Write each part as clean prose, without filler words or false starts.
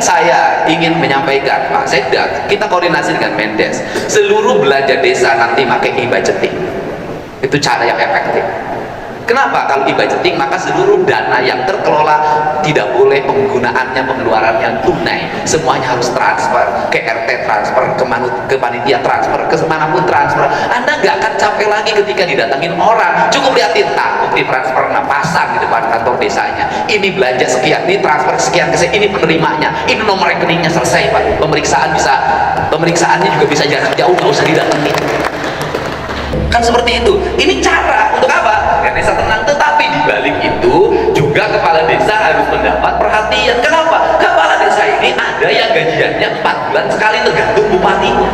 saya ingin menyampaikan, Pak Sekda, kita koordinasi dengan Mendes, seluruh belanja desa nanti pakai e-budgeting. Itu cara yang efektif. Kenapa? Kalau e-budgeting maka seluruh dana yang terkelola tidak boleh penggunaannya, pengeluarannya tunai, semuanya harus transfer ke RT, transfer ke panitia, transfer ke manapun transfer. Anda nggak akan capek lagi ketika didatangin orang, cukup liatin bukti transfer, pasang di depan kantor desanya, ini belanja sekian, ini transfer sekian ke saya, ini penerimanya, ini nomor rekeningnya, selesai Pak. Pemeriksaannya juga bisa jarak jauh, nggak usah didatengin. Kan seperti itu. Ini cara untuk apa? Ya, desa tenang. Tetapi di balik itu juga kepala desa harus mendapat perhatian. Kenapa? Kepala desa ini ada yang gajiannya 4 bulan sekali, tergantung bupatinya.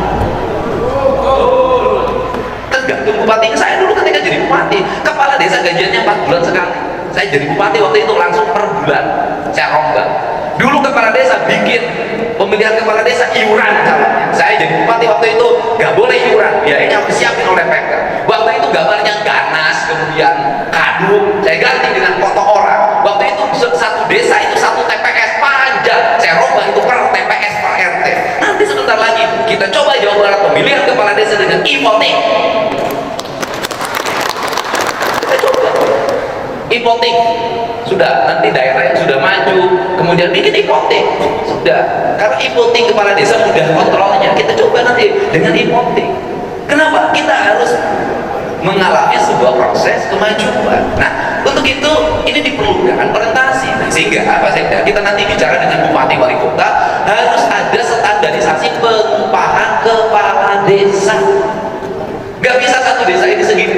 Tergantung bupatinya. Saya dulu ketika jadi bupati, kepala desa gajiannya 4 bulan sekali. Saya jadi bupati waktu itu langsung per bulan saya rombak. Dulu kepala desa bikin pemilihan kepala desa iuran calonnya. Saya jadi bupati waktu itu nggak boleh iuran, biayanya harus disiapin oleh Pemda. Waktu itu gambarnya ganas, kemudian kadu, saya ganti dengan foto orang. Waktu itu satu desa itu satu TPS panjang, saya rombak itu per TPS per RT. Nanti sebentar lagi kita coba Jawa Barat pemilihan kepala desa dengan e-voting. Kita coba e-voting. Sudah, nanti daerah yang sudah maju kemudian bikin e-voting, sudah, karena e-voting kepala desa mudah kontrolnya. Kita coba nanti dengan e-voting. Kenapa? Kita harus mengalami sebuah proses kemajuan. Nah, untuk itu ini diperlukan orientasi. Nah, sehingga apa Sekda, kita nanti bicara dengan bupati wali kota, harus ada standarisasi pengupahan kepala desa. Gak bisa satu desa ini segini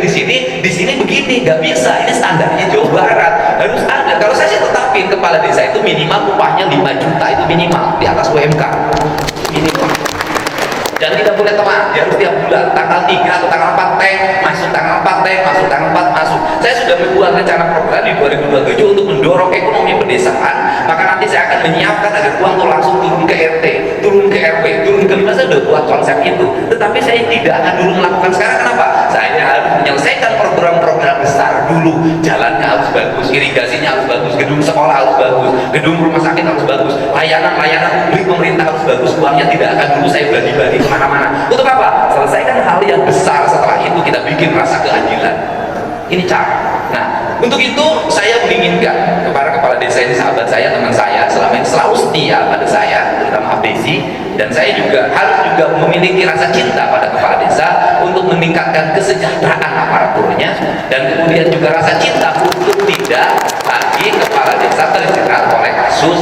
di sini begini, gak bisa. Ini standarnya Jawa Barat harus ada. Kalau saya sih tetapin kepala desa itu minimal upahnya 5 juta, itu minimal di atas UMK minimal. Dan tidak boleh telat, dia harus tiap bulan tanggal 3 atau tanggal 4 masuk, tanggal 4 masuk, tanggal 4 masuk. Saya sudah membuat rencana program di 2027 untuk mendorong ekonomi pedesaan. Maka nanti saya akan menyiapkan agar uang itu langsung turun ke RT, turun ke RW, turun ke 5. Saya sudah buat konsep itu. Tetapi saya tidak akan dulu melakukan sekarang. Kenapa? Saya harus menyelesaikan program-program besar dulu. Jalannya harus bagus, irigasinya harus bagus, gedung sekolah harus bagus, gedung rumah sakit harus bagus, layanan publik pemerintah harus bagus. Uangnya tidak akan dulu saya bagi-bagi kemana-mana. Untuk apa? Selesaikan hal yang besar, setelah itu kita bikin rasa keadilan. Ini cara. Nah, untuk itu saya menginginkan kepada kepala desa ini, sahabat saya, teman saya, selama ini selalu setia pada saya, terutama Abdesi, dan saya juga harus juga memiliki rasa cinta pada kepala desa untuk meningkatkan kesejahteraan aparaturnya, dan kemudian juga rasa cinta untuk tidak lagi kepala desa terjerat oleh kasus